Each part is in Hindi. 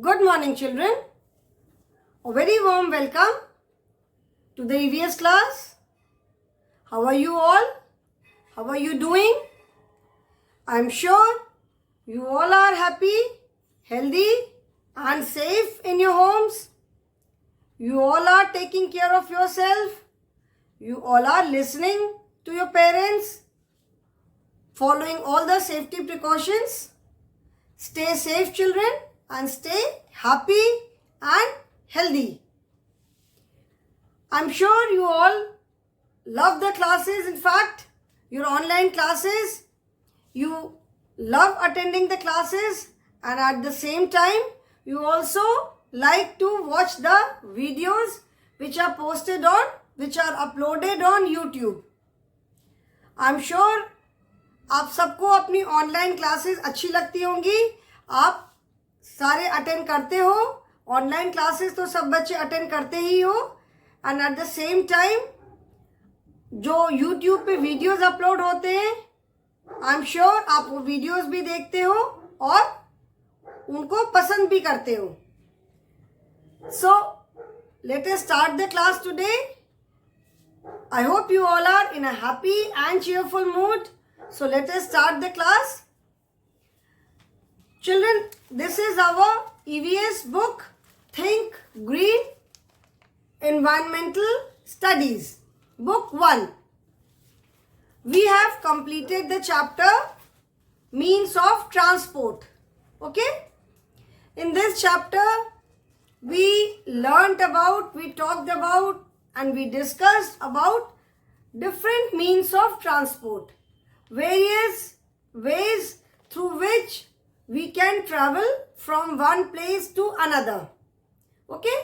Good morning, children. A very warm welcome to the EVS class. How are you all? How are you doing? I'm sure you all are happy, healthy, and safe in your homes. You all are taking care of yourself. You all are listening to your parents, following all the safety precautions. Stay safe, children, and stay happy and healthy. I'm sure you all love the classes. In fact, your online classes, you love attending the classes, and at the same time, you also like to watch the videos which are uploaded on YouTube. I'm sure आप सबको अपनी ऑनलाइन क्लासेस अच्छी लगती होंगी. आप सारे अटेंड करते हो. ऑनलाइन क्लासेस तो सब बच्चे अटेंड करते ही हो. And at the same time जो यूट्यूब पे वीडियोस अपलोड होते हैं, आई एम श्योर आप वो वीडियोस भी देखते हो और उनको पसंद भी करते हो. So let us start the class today. I hope you all are in a happy and cheerful mood. So let us start the class. Children, this is our EVS book, Think Green, Environmental Studies, Book 1. We have completed the chapter Means of Transport. Okay? In this chapter, we talked about, and we discussed about different means of transport. Various ways through which we can travel from one place to another. Okay?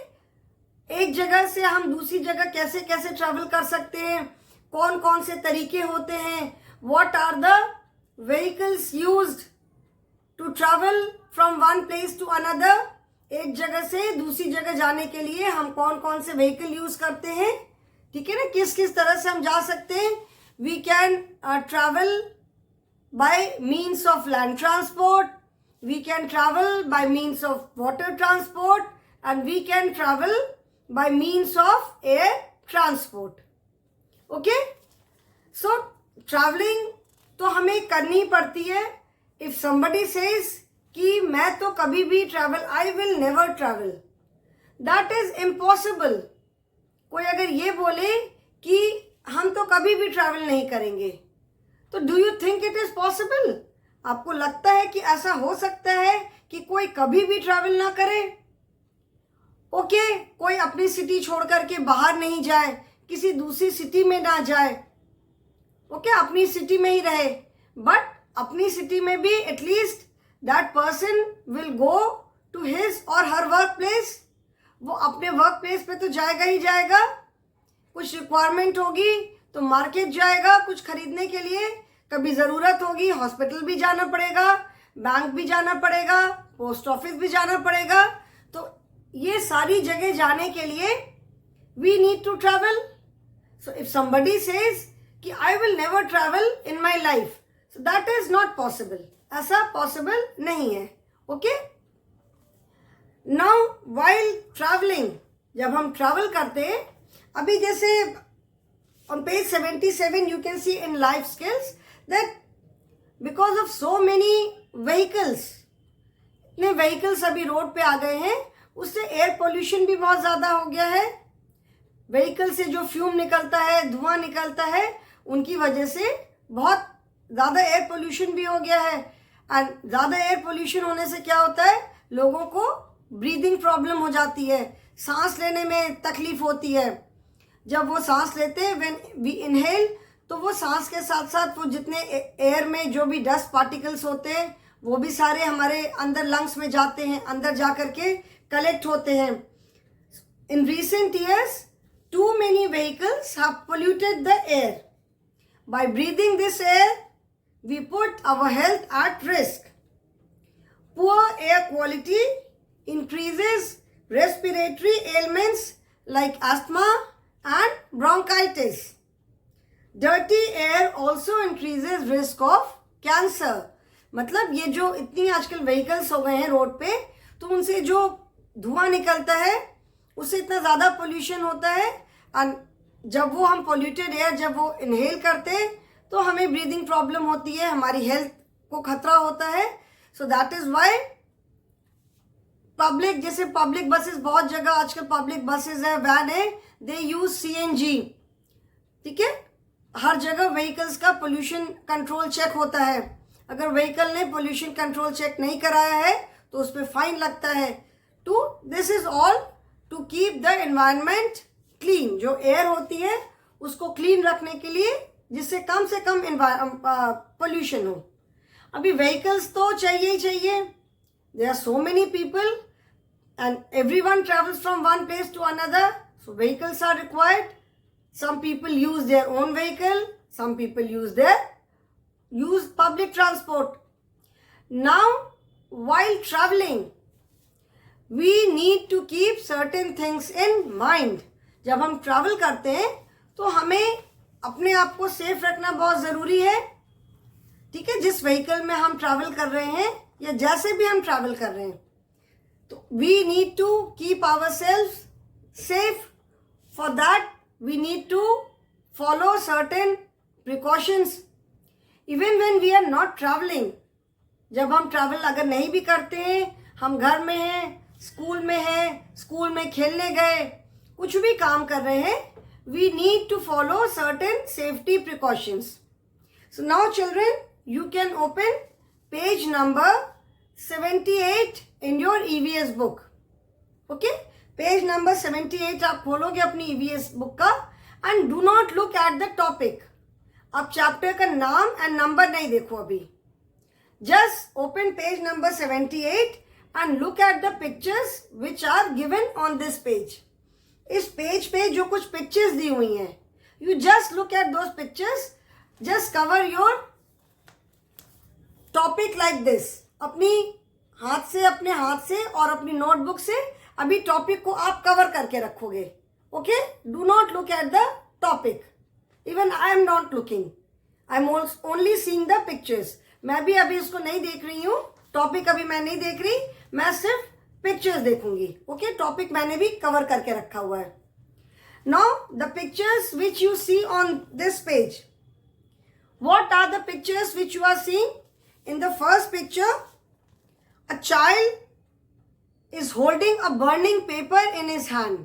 एक जगह से हम दूसरी जगह कैसे कैसे ट्रैवल कर सकते हैं, कौन कौन से तरीके होते हैं, what are the vehicles used to travel from one place to another. एक जगह से दूसरी जगह जाने के लिए हम कौन कौन से व्हीकल यूज करते हैं. ठीक है ना, किस किस तरह से हम जा सकते हैं. We can travel by means of land transport, we can travel by means of water transport, and we can travel by means of air transport. Okay? So traveling तो हमें करनी पड़ती है. If somebody says कि मैं तो कभी भी travel, I will never travel, that is impossible. कोई अगर ये बोले कि हम तो कभी भी ट्रैवल नहीं करेंगे, तो do you think it is possible? आपको लगता है कि ऐसा हो सकता है कि कोई कभी भी ट्रैवल ना करे? ओके, कोई अपनी सिटी छोड़ करके बाहर नहीं जाए, किसी दूसरी सिटी में ना जाए. ओके, अपनी सिटी में ही रहे. बट अपनी सिटी में भी at least that person will go to his or her work place. वो अपने वर्क प्लेस पे तो जाएगा ही जाएगा. कुछ रिक्वायरमेंट होगी तो मार्केट जाएगा कुछ खरीदने के लिए. कभी ज़रूरत होगी हॉस्पिटल भी जाना पड़ेगा, बैंक भी जाना पड़ेगा, पोस्ट ऑफिस भी जाना पड़ेगा. तो ये सारी जगह जाने के लिए we need to travel. So if somebody says कि I will never travel in my life, so that is not possible. ऐसा पॉसिबल नहीं है. ओके, नाउ वाइल ट्रैवलिंग, जब हम ट्रैवल करते हैं, अभी जैसे on page 77 you can see in life skills that because of so many vehicles, इतने vehicles अभी रोड पे आ गए हैं, उससे एयर पोल्यूशन भी बहुत ज़्यादा हो गया है. व्हीकल से जो फ्यूम निकलता है, धुआं निकलता है, उनकी वजह से बहुत ज़्यादा एयर पोल्यूशन भी हो गया है. एंड ज़्यादा एयर पोल्यूशन होने से क्या होता है, लोगों को ब्रीदिंग प्रॉब्लम हो जाती है, सांस लेने में तकलीफ होती है. जब वो सांस लेते हैं, व्हेन वी इनहेल, तो वो सांस के साथ साथ वो जितने एयर में जो भी डस्ट पार्टिकल्स होते हैं वो भी सारे हमारे अंदर लंग्स में जाते हैं, अंदर जा करके कलेक्ट होते हैं. In recent years too many vehicles have polluted the air. By breathing this air we put our health at risk. Poor air quality increases respiratory elements like asthma and bronchitis. Dirty air also increases risk of cancer. मतलब ये जो इतनी आजकल व्हीकल्स हो गए हैं रोड पे, तो उनसे जो धुआं निकलता है उससे इतना ज़्यादा पोल्यूशन होता है, और जब वो हम पोल्यूटेड एयर जब वो इनहेल करते हैं तो हमें ब्रीदिंग प्रॉब्लम होती है, हमारी हेल्थ को खतरा होता है. So that is why public, जैसे पब्लिक बसेस, बहुत जगह आजकल पब्लिक बसेस है, वैन है, दे यूज CNG. ठीक है, हर जगह व्हीकल्स का पोल्यूशन कंट्रोल चेक होता है. अगर व्हीकल ने पोल्यूशन कंट्रोल चेक नहीं कराया है तो उस पर फाइन लगता है. This is all to keep the environment clean. जो एयर होती है उसको क्लीन रखने के लिए, जिससे कम से कम पोल्यूशन हो. अभी व्हीकल्स तो चाहिए ही चाहिए. There are so many people and everyone travels from one place to another, so vehicles are required. Some people use their own vehicle, some people use public transport. Now while traveling we need to keep certain things in mind. जब हम travel करते हैं तो हमें अपने आप को सेफ रखना बहुत ज़रूरी है. ठीक है, जिस व्हीकल में हम ट्रैवल कर रहे हैं या जैसे भी हम ट्रैवल कर रहे हैं, तो we need to keep ourselves safe. For that we need to follow certain precautions. Even when we are not traveling, जब हम ट्रैवल अगर नहीं भी करते हैं, हम घर में हैं, स्कूल में हैं, स्कूल में खेलने गए, कुछ भी काम कर रहे हैं, we need to follow certain safety precautions. So now children, you can open page number 78 in your EVS book. Okay, page number 78 आप खोलोगे अपनी EVS बुक का, and do not look at the topic. आप चैप्टर का नाम एंड नंबर नहीं देखो अभी. Just open page number 78 and look at the pictures which are given on this page. इस पेज पे जो कुछ पिक्चर्स दी हुई हैं, you just look at those pictures. Just cover your topic like this. अपने हाथ से और अपनी नोटबुक से अभी टॉपिक को आप कवर करके रखोगे. Okay, do not look at the topic. Even I am not looking, I am only seeing the pictures. मैं भी अभी इसको नहीं देख रही हूँ, टॉपिक अभी मैं नहीं देख रही, मैं सिर्फ पिक्चर्स देखूंगी. ओके, टॉपिक मैंने भी कवर करके रखा हुआ है. Now the pictures which you see on this page, what are the pictures which you are seeing? In the first picture, a child is holding a burning paper in his hand.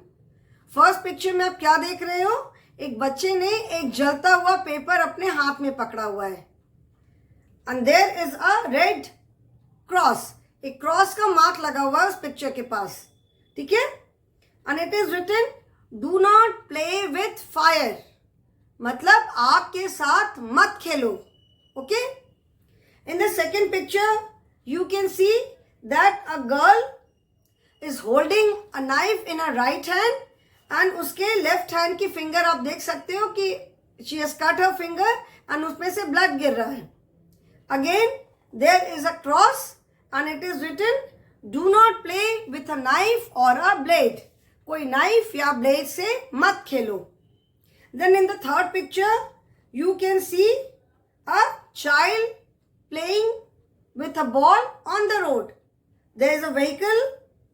First picture में आप क्या देख रहे हो? एक बच्चे ने एक जलता हुआ पेपर अपने हाथ में पकड़ा हुआ है. And there is a red cross. एक क्रॉस का मार्क लगा हुआ है उस पिक्चर के पास. ठीक है? And it is written, do not play with fire. मतलब आग के साथ मत खेलो. Okay? In the second picture, you can see that a girl is holding a knife in her right hand, and उसके left hand की finger आप देख सकते हो कि she has cut her finger and उसमें से blood गिर रहा है. Again, there is a cross and it is written, do not play with a knife or a blade. कोई knife या blade से मत खेलो. Then in the third picture, you can see a child playing with a ball on the road. There is a vehicle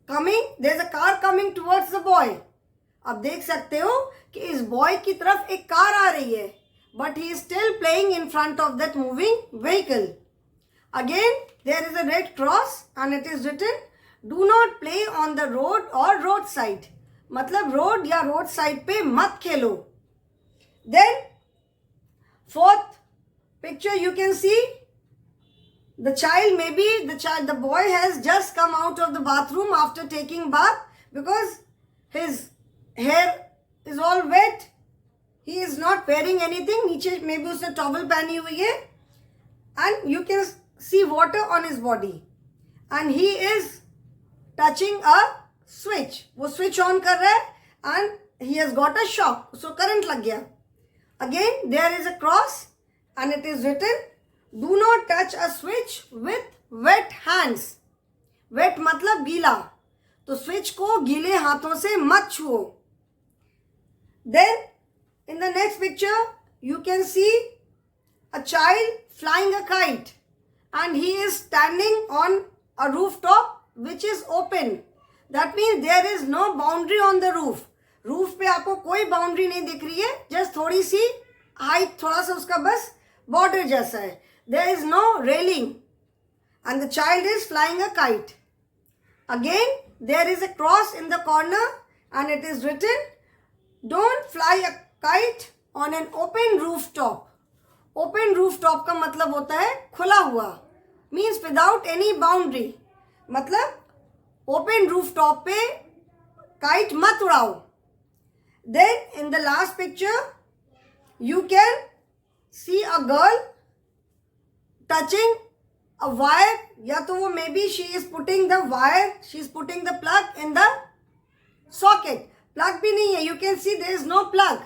coming, there is a car coming towards the boy. आप देख सकते हो कि इस बॉय की तरफ एक कार आ रही है, but he is still playing in front of that moving vehicle. Again, there is a red cross and it is written, do not play on the road or roadside. मतलब रोड या रोड साइड पे मत खेलो. Then fourth picture you can see the child, the boy has just come out of the bathroom after taking bath because his hair is all wet. He is not wearing anything. नीचे maybe उसने टॉवल पहनी हुई है, and you can see water on his body, and he is touching a switch. वो switch on कर रहा है and he has got a shock. उसको करंट लग गया. Again, there is a cross and it is written, do not touch a switch with wet hands. Wet मतलब गीला, तो स्विच को गीले हाथों से मत छुओ. Then in the next picture you can see a child flying a kite and he is standing on a rooftop which is open. That means there is no boundary on the roof. Roof पे आपको कोई बाउंड्री नहीं दिख रही है, जस्ट थोड़ी सी हाइट, थोड़ा सा उसका बस बॉर्डर जैसा है. There is no railing and the child is flying a kite. Again, there is a cross in the corner and it is written, don't fly a kite on an open rooftop. Open rooftop का मतलब होता है खुला हुआ, means without any boundary. मतलब open rooftop पे kite मत उड़ाओ. Then in the last picture, you can see a girl touching a wire. या तो वो maybe she is putting the wire, she is putting the plug in the socket. Plug भी नहीं है, you can see there is no plug.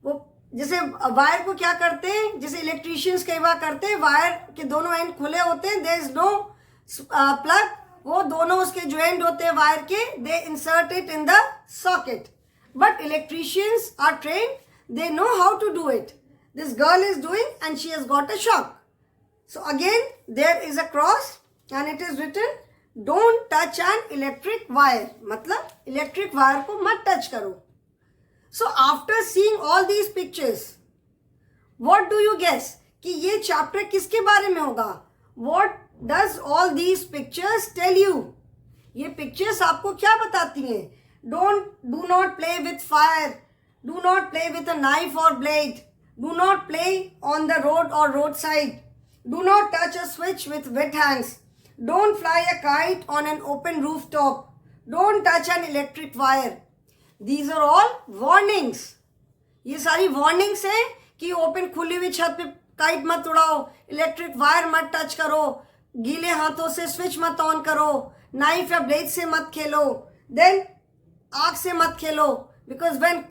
वो जैसे वायर को क्या करते हैं, जैसे इलेक्ट्रिशियंस कई बार करते हैं, वायर के दोनों एंड खुले होते हैं, there is no plug. वो दोनों उसके जो एंड होते हैं वायर के, they insert it in the socket. But electricians are trained, they know how to do it. This girl is doing and she has got a shock. So again, there is a cross and it is written, don't touch an electric wire. मतलब electric wire को मत touch करो. So after seeing all these pictures, what do you guess कि ये chapter किसके बारे में होगा? What does all these pictures tell you? ये pictures आपको क्या बताती हैं? Do not play with fire. Do not play with a knife or blade. Do not play on the road or roadside. Do not touch a switch with wet hands. Don't fly a kite on an open rooftop. Don't touch an electric wire. These are all warnings. ये सारी warnings हैं कि open खुली हुई छत पे काइट मत उड़ाओ, इलेक्ट्रिक वायर मत टच करो, गीले हाथों से स्विच मत ऑन करो, नाइफ या ब्लेड से मत खेलो, देन आग से मत खेलो, बिकॉज व्हेन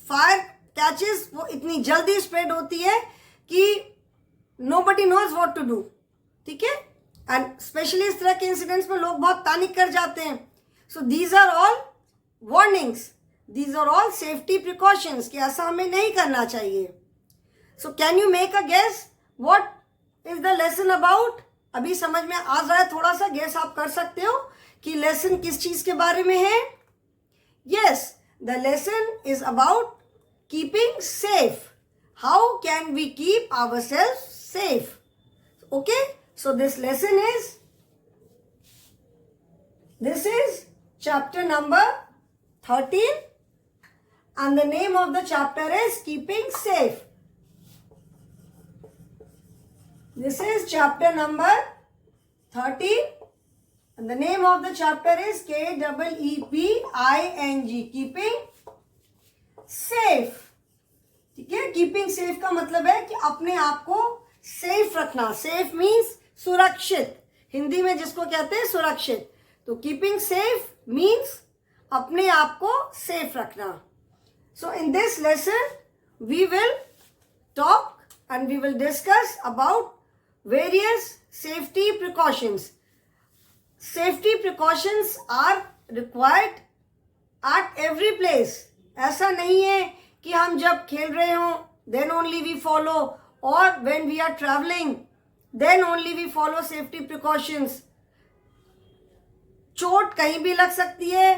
फायर कैचेस वो इतनी जल्दी स्प्रेड होती है कि nobody knows what to do. ठीक है, एंड स्पेशली इस तरह के इंसिडेंट्स में लोग बहुत पैनिक कर जाते हैं. So these are all warnings, these are all safety precautions कि ऐसा हमें नहीं करना चाहिए. So can you make a guess what is the lesson about? अभी समझ में आ रहा है थोड़ा सा, गेस आप कर सकते हो कि लेसन किस चीज के बारे में है. Yes, the lesson is about keeping safe. How can we keep ourselves safe? Okay, so this lesson is chapter number 13 and the name of the chapter is Keeping Safe. This is chapter number 13. And the name of the chapter is KEEPING, Keeping Safe. ठीक है, कीपिंग सेफ का मतलब है कि अपने आप को सेफ रखना. सेफ मीन्स सुरक्षित, हिंदी में जिसको कहते हैं सुरक्षित. तो कीपिंग सेफ मीन्स अपने आप को सेफ रखना. So in this lesson we will talk and we will discuss about various safety precautions. Safety precautions are required at every place. ऐसा नहीं है कि हम जब खेल रहे हों then only we follow, or when we are traveling then only we follow safety precautions. चोट कहीं भी लग सकती है,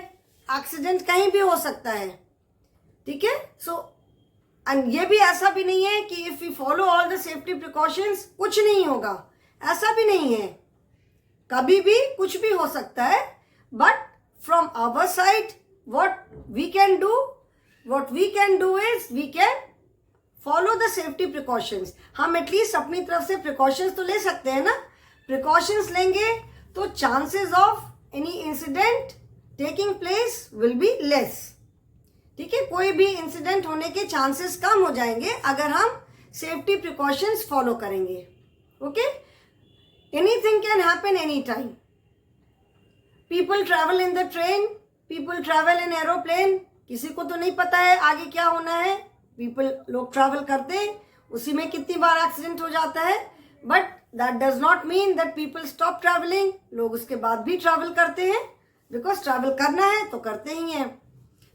एक्सीडेंट कहीं भी हो सकता है. ठीक है, सो एंड ये भी ऐसा भी नहीं है कि if we follow all the safety precautions कुछ नहीं होगा, ऐसा भी नहीं है. कभी भी कुछ भी हो सकता है. But from our side what we can do is we can follow the safety precautions. हम एटलीस्ट अपनी तरफ से प्रिकॉशंस तो ले सकते हैं ना. प्रिकॉशंस लेंगे तो chances of any incident taking place will be less. ठीक है, कोई भी इंसिडेंट होने के चांसेस कम हो जाएंगे अगर हम सेफ्टी प्रिकॉशंस फॉलो करेंगे. Okay, anything can happen anytime. People travel in the train, people travel in aeroplane. किसी को तो नहीं पता है आगे क्या होना है. लोग ट्रैवल करते हैं, उसी में कितनी बार एक्सीडेंट हो जाता है. But that does not mean that people stop travelling. लोग उसके बाद भी ट्रैवल करते हैं, बिकॉज ट्रैवल करना है तो करते ही हैं.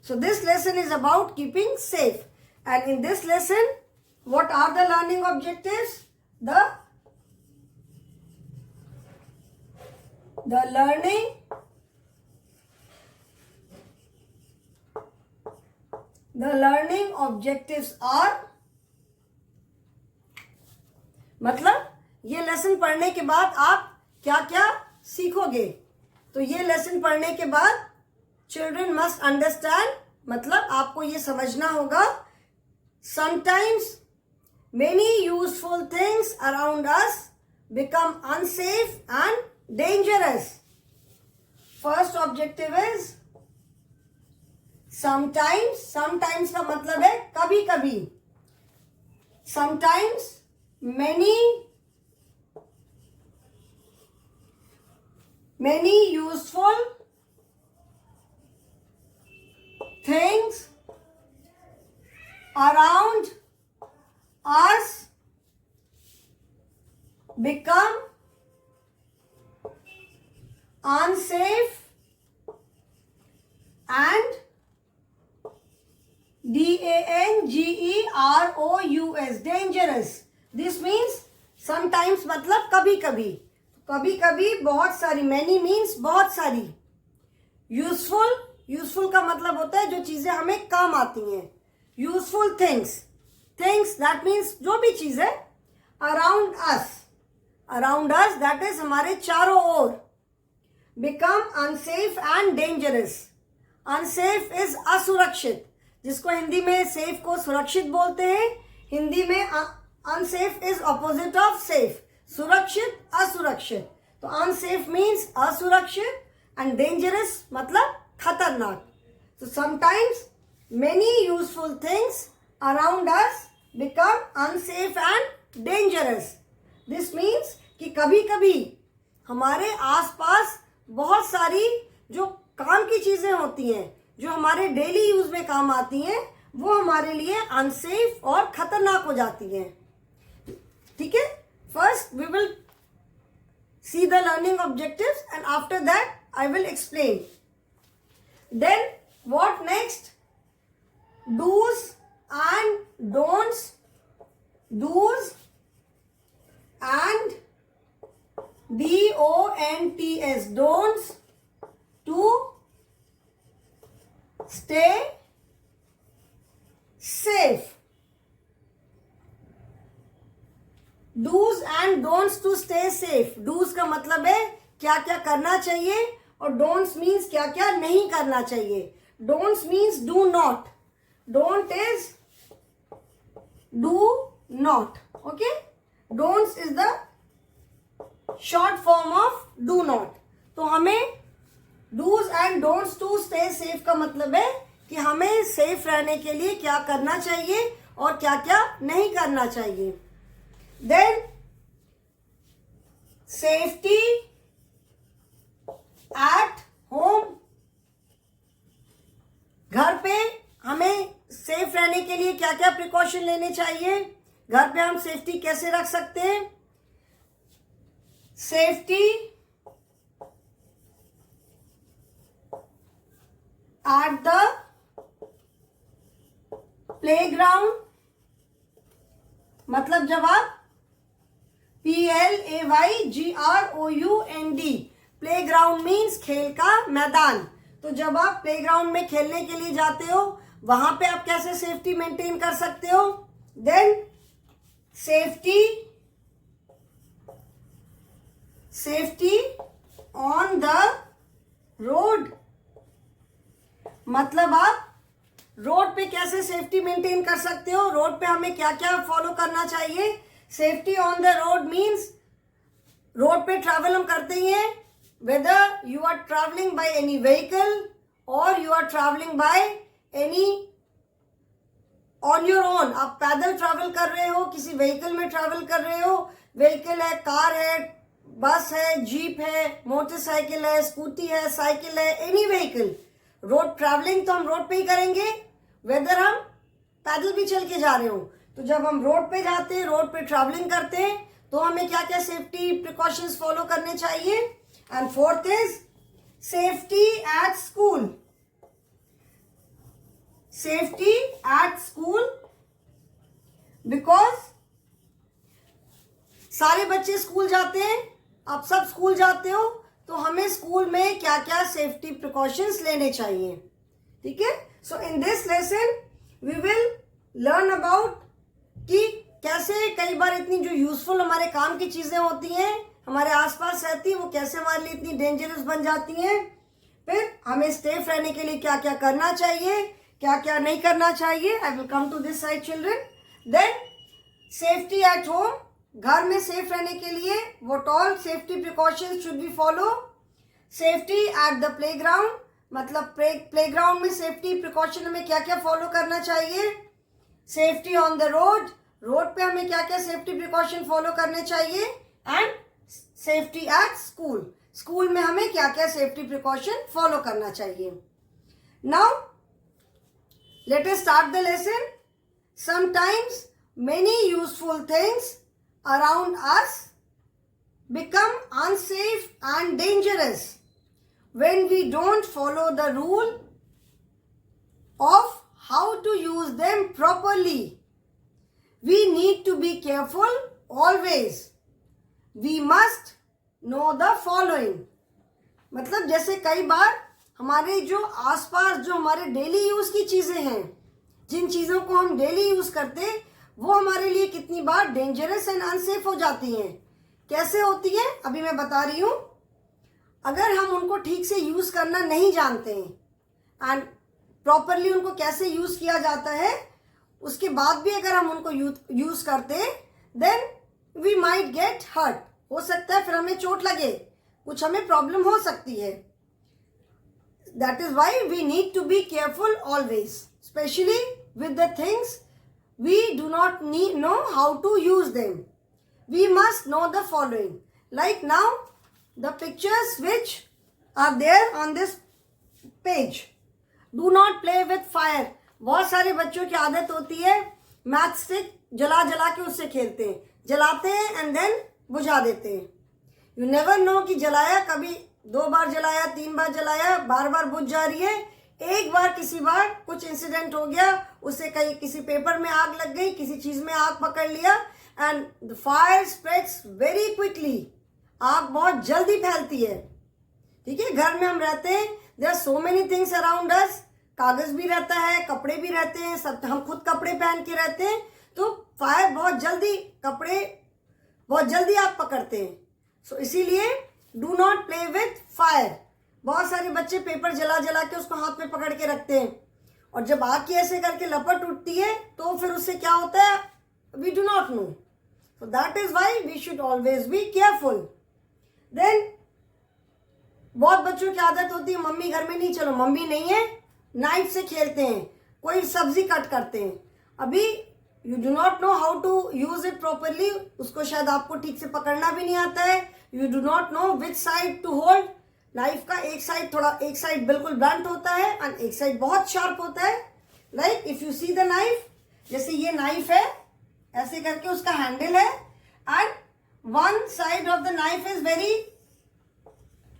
So this lesson is about keeping safe. And in this lesson what are the learning objectives? The learning objectives are, मतलब ये लेसन पढ़ने के बाद आप क्या क्या सीखोगे. तो ये लेसन पढ़ने के बाद चिल्ड्रन मस्ट अंडरस्टैंड, मतलब आपको ये समझना होगा. Sometimes many useful things around us become unsafe and dangerous. First objective is sometimes. Sometimes का मतलब है कभी कभी. Sometimes many useful things around us become unsafe and dangerous. Dangerous. This means sometimes मतलब कभी कभी. कभी कभी बहुत सारी. मैनी मीन्स बहुत सारी. यूजफुल, यूजफुल का मतलब होता है जो चीजें हमें काम आती हैं. Useful things, things that means जो भी चीज है. Around us, around us that is हमारे चारों ओर. Become unsafe and dangerous. Unsafe is असुरक्षित, जिसको हिंदी में सेफ को सुरक्षित बोलते हैं. हिंदी में unsafe is opposite of safe. सुरक्षित, असुरक्षित. तो अनसेफ मीन्स असुरक्षित एंड डेंजरस मतलब खतरनाक. तो sometimes many useful things around us become unsafe and dangerous. This means कि कभी कभी हमारे आसपास बहुत सारी जो काम की चीजें होती हैं, जो हमारे डेली यूज में काम आती हैं, वो हमारे लिए अनसेफ और खतरनाक हो जाती हैं. ठीक है. First, we will see the learning objectives and after that, I will explain. Then, what next? Do's and don'ts. Do's and DON'ts. Don'ts to stay safe. Dos and don'ts to stay safe. Dos का मतलब है क्या क्या करना चाहिए और डोंट्स मीन्स क्या क्या नहीं करना चाहिए. Don'ts means do not. Don't is do not. Okay. Don'ts is the short form of do not. तो हमें dos and don'ts to stay safe का मतलब है कि हमें सेफ रहने के लिए क्या करना चाहिए और क्या क्या नहीं करना चाहिए. Then safety at home. घर पे हमें सेफ रहने के लिए क्या क्या प्रिकॉशन लेने चाहिए. घर पे हम सेफ्टी कैसे रख सकते हैं. Safety at the playground. मतलब जब आप PLAYGROUND, प्लेग्राउंड मीन्स खेल का मैदान. तो जब आप प्लेग्राउंड में खेलने के लिए जाते हो, वहां पे आप कैसे सेफ्टी मेंटेन कर सकते हो. Then safety on the road. मतलब आप रोड पे कैसे सेफ्टी मेंटेन कर सकते हो. रोड पे हमें क्या क्या फॉलो करना चाहिए. Safety on the road means road पे ट्रैवल हम करते ही हैं, whether you are travelling by any vehicle और you are travelling by any on your own. आप पैदल ट्रैवल कर रहे हो, किसी व्हीकल में ट्रैवल कर रहे हो. व्हीकल है, कार है, बस है, जीप है, मोटरसाइकिल है, स्कूटी है, साइकिल है, एनी व्हीकल. रोड ट्रैवलिंग तो हम रोड पे ही करेंगे, वेदर हम पैदल भी चल के जा रहे हो. तो जब हम रोड पे जाते हैं, रोड पे ट्रैवलिंग करते हैं, तो हमें क्या क्या सेफ्टी प्रिकॉशंस फॉलो करने चाहिए. And fourth is safety at school. Safety at school because सारे बच्चे स्कूल जाते हैं, आप सब स्कूल जाते हो, तो हमें स्कूल में क्या क्या सेफ्टी प्रिकॉशंस लेने चाहिए. ठीक है. So in this lesson we will learn about कि कैसे कई बार इतनी जो यूजफुल हमारे काम की चीजें होती हैं हमारे आसपास रहती हैं वो कैसे हमारे लिए इतनी डेंजरस बन जाती हैं. फिर हमें सेफ रहने के लिए क्या क्या करना चाहिए, क्या क्या नहीं करना चाहिए. I will come to this side children. Then safety at home. घर में सेफ रहने के लिए what all safety precautions should be follow. Safety at the playground, मतलब प्लेग्राउंड में सेफ्टी प्रिकॉशन हमें क्या क्या फॉलो करना चाहिए. Safety on the road, road पे हमें क्या क्या सेफ्टी प्रिकॉशन फॉलो करने चाहिए. And safety at school, school में हमें क्या क्या सेफ्टी प्रिकॉशन फॉलो करना चाहिए. Now let us start the lesson. Sometimes many useful things around us become unsafe and dangerous when we don't follow the rule of how to use them properly. We need to be careful always. We must know the following. मतलब जैसे कई बार हमारे जो आसपास जो हमारे डेली यूज की चीजें हैं, जिन चीजों को हम डेली यूज करते वो हमारे लिए कितनी बार डेंजरस एंड अनसेफ हो जाती हैं. कैसे होती है अभी मैं बता रही हूं. अगर हम उनको ठीक से यूज करना नहीं जानते हैं एंड प्रॉपरली उनको कैसे यूज किया जाता है उसके बाद भी अगर हम उनको यूज करते then we might get hurt. हो सकता है फिर हमें चोट लगे, कुछ हमें प्रॉब्लम हो सकती है. That is why we need to be careful always, specially with the things we do not know how to use them. We must know the following. Like now, the pictures which are there on this page. Do not play with fire. बहुत सारे बच्चों की आदत होती है मैथ स्टिक जला जला के उससे खेलते हैं, जलाते हैं एंड देन बुझा देते हैं. यू नेवर नो कि जलाया, कभी 2 बार जलाया, 3 बार जलाया, बार बार बुझ जा रही है. एक बार किसी बार कुछ इंसिडेंट हो गया, उससे कहीं किसी पेपर में आग लग गई, किसी चीज में आग पकड़ लिया and the fire spreads very quickly. आग बहुत जल्दी फैलती है. ठीक है. घर में हम रहते हैं, there are so many things around us. कागज भी रहता है, कपड़े भी रहते हैं, सब हम खुद कपड़े पहन के रहते हैं, तो फायर बहुत जल्दी आग पकड़ते हैं. सो इसीलिए do not play with fire. बहुत सारे बच्चे पेपर जला जला के उसको हाथ में पकड़ के रखते हैं और जब आग की ऐसे करके लपट उठती है तो फिर उससे क्या होता है we do not know. So that is why we should always be careful. Then बहुत बच्चों की आदत होती है मम्मी घर में नहीं, चलो मम्मी नहीं है, नाइफ से खेलते हैं, कोई सब्जी कट करते हैं. अभी you do not know how to use it properly, उसको शायद आपको ठीक से पकड़ना भी नहीं आता है. You do not know which side to hold. Knife का एक साइड बिल्कुल ब्लंट होता है एंड एक साइड बहुत शार्प होता है. Like if you see the knife, जैसे ये नाइफ है, ऐसे करके उसका हैंडल है and one side of the knife is very,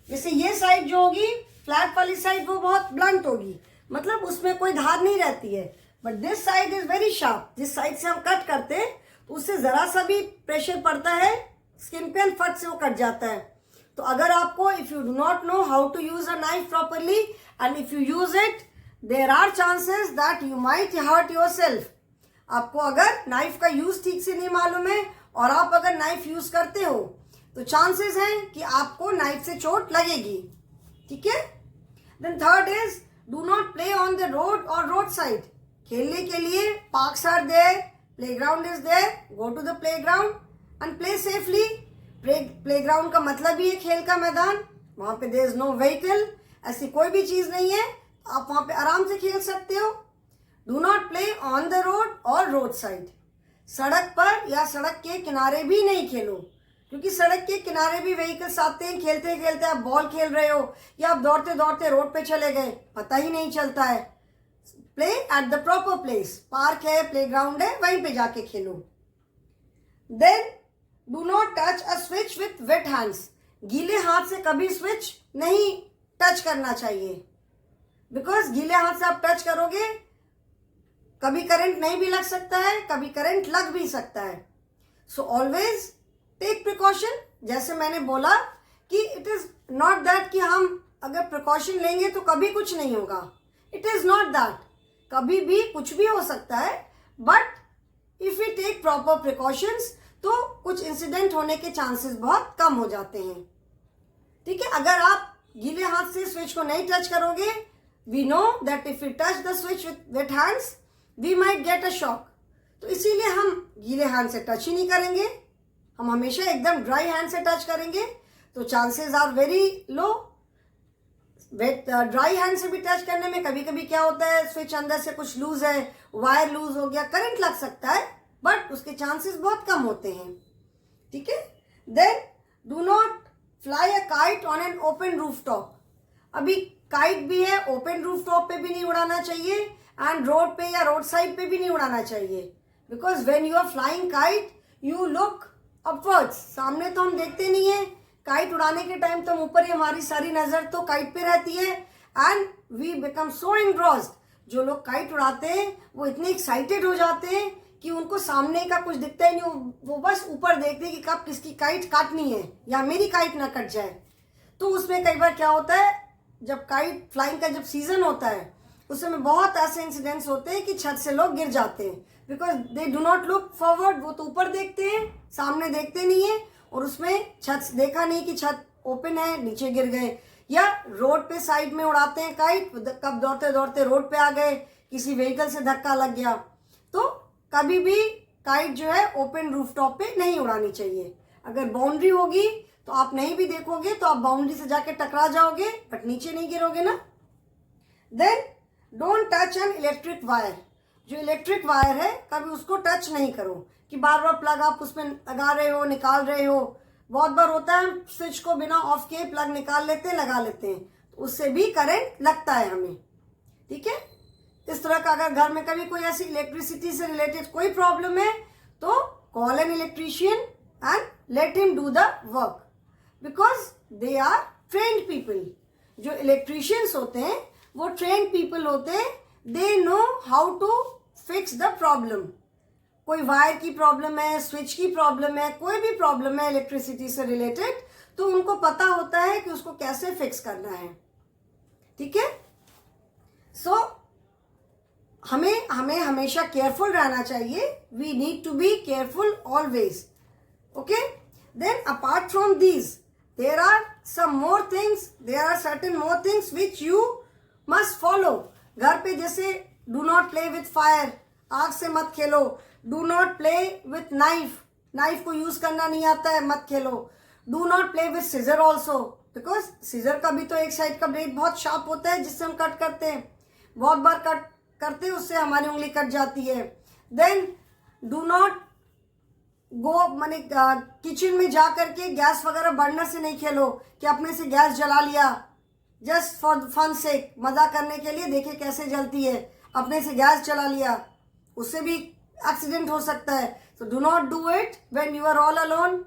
जैसे ये साइड जो होगी फ्लैट वाली साइड वो बहुत ब्लंट होगी, मतलब उसमें कोई धार नहीं रहती है. But this side is very sharp. जिस साइड से हम कट करते हैं तो उससे जरा सा भी प्रेशर पड़ता है स्किन पे एंड फट से वो कट जाता है. तो अगर आपको if you do not know how to use a knife properly and if you use it there are chances that you might hurt yourself. आपको अगर नाइफ का यूज ठीक से नहीं मालूम है और आप अगर नाइफ यूज करते हो तो चांसेस हैं कि आपको नाइफ से चोट लगेगी. ठीक है. Then third is do not play on the road or road side. खेलने के लिए parks are there, playground is there, go to the playground and play safely. Playground का मतलब ही है खेल का मैदान. वहां पे देयर इज नो व्हीकल, ऐसी कोई भी चीज नहीं है, आप वहां पे आराम से खेल सकते हो. Do not play on the road or road side. सड़क पर या सड़क के किनारे भी नहीं खेलो, क्योंकि सड़क के किनारे भी व्हीकल्स आते हैं. खेलते खेलते आप बॉल खेल रहे हो या आप दौड़ते दौड़ते रोड पे चले गए, पता ही नहीं चलता है. Play at the proper place. Park है, प्लेग्राउंड है, वहीं पे जाके खेलो. Then do not touch a switch with wet hands. गीले हाथ से कभी स्विच नहीं टच करना चाहिए, बिकॉज गीले हाथ से आप टच करोगे कभी करंट नहीं भी लग सकता है, कभी करंट लग भी सकता है. So always take precaution. जैसे मैंने बोला कि इट इज नॉट दैट कि हम अगर प्रिकॉशन लेंगे तो कभी कुछ नहीं होगा. It is not that. कभी भी कुछ भी हो सकता है, but if you take proper precautions तो कुछ इंसिडेंट होने के चांसेस बहुत कम हो जाते हैं. ठीक है, अगर आप गीले हाथ से स्विच को नहीं टच करोगे, we know that if you touch the switch with wet hands we might get a shock. तो इसीलिए हम गीले हैंड से टच ही नहीं करेंगे, हम हमेशा एकदम ड्राई हैंड से टच करेंगे. तो chances are very low. Wait dry hand से भी टच करने में कभी कभी क्या होता है, स्विच अंदर से कुछ लूज है, वायर लूज हो गया, करंट लग सकता है, बट उसके चांसेस बहुत कम होते हैं. ठीक है. Then do not fly a kite on an open rooftop. अभी काइट भी है, ओपन रूफटॉप पे भी नहीं उड़ाना चाहिए एंड रोड पे या रोड साइड पे भी नहीं उड़ाना चाहिए. Because when you are flying kite you look upwards. सामने तो हम देखते नहीं है. काइट उड़ाने के टाइम तो ऊपर ही हमारी सारी नजर तो काइट पे रहती है and we become so engrossed. जो लोग काइट उड़ाते हैं वो इतने एक्साइटेड हो जाते हैं कि उनको सामने का कुछ दिखता ही नहीं. वो बस ऊपर देखते हैं कि कब किसकी काइट काटनी है या मेरी काइट ना कट जाए. तो उसमें कई बार क्या होता है, जब काइट फ्लाइंग का जब सीजन होता है उस समय बहुत ऐसे इंसिडेंट्स होते हैं कि छत से लोग गिर जाते हैं. Because they do not look forward. वो तो ऊपर देखते हैं, सामने देखते नहीं है, और उसमें छत देखा नहीं कि छत ओपन है, नीचे गिर गए. या रोड पे साइड में उड़ाते हैं काइट, कब दौड़ते दौड़ते रोड पे आ गए, किसी व्हीकल से धक्का लग गया. तो कभी भी काइट जो है ओपन रूफटॉप पे नहीं उड़ानी चाहिए. अगर बाउंड्री होगी तो आप नहीं भी देखोगे तो आप बाउंड्री से जाके टकरा जाओगे, बट नीचे नहीं गिरोगे ना. Then don't touch an electric wire. जो इलेक्ट्रिक वायर है कभी उसको टच नहीं करो कि बार बार प्लग आप उसमें लगा रहे हो, निकाल रहे हो. बहुत बार होता है स्विच को बिना ऑफ किए प्लग निकाल लेते हैं, लगा लेते हैं, तो उससे भी करंट लगता है हमें. ठीक है. इस तरह का अगर घर में कभी कोई ऐसी इलेक्ट्रिसिटी से रिलेटेड कोई प्रॉब्लम है तो call an electrician and let him do the work. Because they are trained people. जो इलेक्ट्रीशियंस होते हैं वो ट्रेन्ड पीपल होते हैं. They know how to fix the problem. कोई वायर की प्रॉब्लम है, स्विच की प्रॉब्लम है, कोई भी प्रॉब्लम है इलेक्ट्रिसिटी से रिलेटेड, तो उनको पता होता है कि उसको कैसे फिक्स करना है. ठीक है. सो हमें हमेशा केयरफुल रहना चाहिए. We need to be careful always. Okay. Then apart from these there are some more things, there are certain more things which you must follow. घर पे जैसे do not play with fire. आग से मत खेलो. Do not play with knife. Knife को यूज करना नहीं आता है, मत खेलो. Do not play with scissor also, because scissor का भी तो एक साइड का ब्लेड बहुत शार्प होता है जिससे हम कट करते हैं. बहुत बार कट करते हैं उससे हमारी उंगली कट जाती है. देन डू नॉट गो माने किचन में जा करके गैस वगैरह बर्नर से नहीं खेलो कि अपने से गैस जला लिया जस्ट फॉर फन से, मजा करने के लिए, देखे कैसे जलती है, अपने से गैस जला लिया, उससे भी एक्सीडेंट हो सकता है. So do not do it when you are all alone.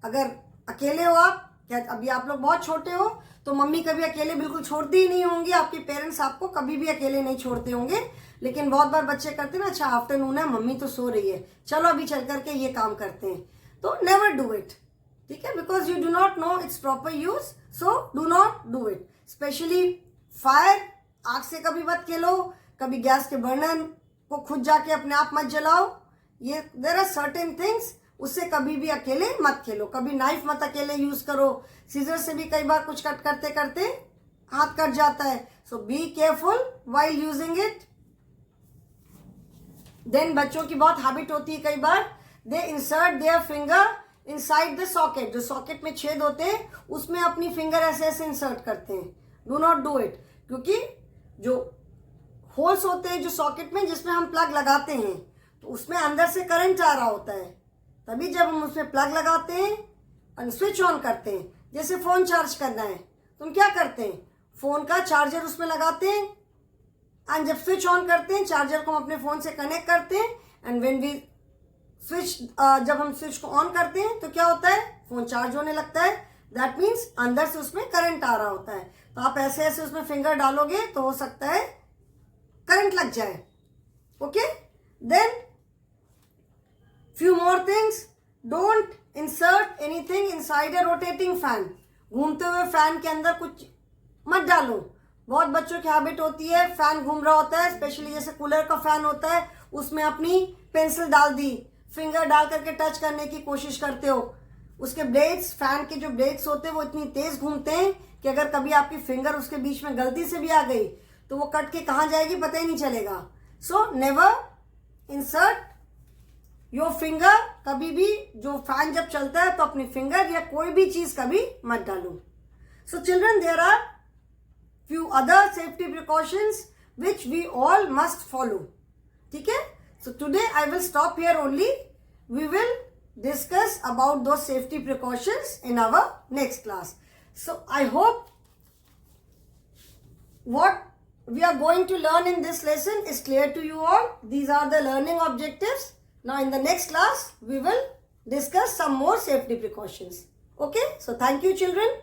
अगर अकेले हो आप, क्या अभी आप लोग बहुत छोटे हो तो मम्मी कभी अकेले बिल्कुल छोड़ती ही नहीं होंगी. आपके पेरेंट्स आपको कभी भी अकेले नहीं छोड़ते होंगे. लेकिन बहुत बार बच्चे करते हैं ना, अच्छा आफ्टरनून है, मम्मी तो सो रही है, चलो अभी चल करके ये काम करते हैं. तो नेवर डू इट. ठीक है. Because you do not no it's proper use. So do not do it. Specially fire, आग से कभी मत खेलो. कभी गैस के बर्नर को खुद जाके अपने आप मत जलाओ. ये देयर आर सर्टेन थिंग्स, उससे कभी भी अकेले मत खेलो. कभी नाइफ मत अकेले यूज करो. सीजर से भी कई बार कुछ कट करते करते हाथ कट जाता है. So be careful while using it. Then बच्चों की बहुत हैबिट होती है, कई बार they insert their finger inside the socket. जो सॉकेट में छेद होते हैं उसमें अपनी फिंगर ऐसे ऐसे इंसर्ट करते हैं. Do not do it. क्योंकि जो होल्स होते हैं जो सॉकेट में जिसमें हम प्लग लगाते हैं तो उसमें अंदर से करंट आ रहा होता है. तभी जब हम उसमें प्लग लगाते हैं और स्विच ऑन करते हैं, जैसे फोन चार्ज करना है तो हम क्या करते हैं, फोन का चार्जर उसमें लगाते हैं एंड जब स्विच ऑन करते हैं चार्जर को हम अपने फोन से कनेक्ट करते हैं एंड व्हेन वी स्विच, जब हम स्विच को ऑन करते हैं तो क्या होता है, फोन चार्ज होने लगता है. दैट मीन्स अंदर से उसमें करंट आ रहा होता है. तो आप ऐसे ऐसे उसमें फिंगर डालोगे तो हो सकता है करंट लग जाए. Okay. Then few more things. Don't insert anything inside a rotating fan. घूमते हुए फैन के अंदर कुछ मत डालो। बहुत बच्चों की हैबिट होती है, फैन घूम रहा होता है, स्पेशली जैसे कूलर का फैन होता है, उसमें अपनी पेंसिल डाल दी, फिंगर डाल करके टच करने की कोशिश करते हो। उसके ब्लेड्स, फैन के जो ब्लेड्स होते हैं वो इतनी तेज घूमते हैं कि अगर कभी आपकी फिंगर उसके बीच में गलती से भी आ गई तो वो कट के कहाँ जाएगी पता ही नहीं चलेगा। So never insert your finger, कभी भी जो फैन जब चलता है तो अपनी फिंगर या कोई भी चीज कभी मत डालो। So children, there are few other safety precautions which we all must follow. ठीक है? So today I will stop here only. We will discuss about those safety precautions in our next class. So I hope what we are going to learn in this lesson is clear to you all. These are the learning objectives. Now in the next class we will discuss some more safety precautions. Okay? So thank you children.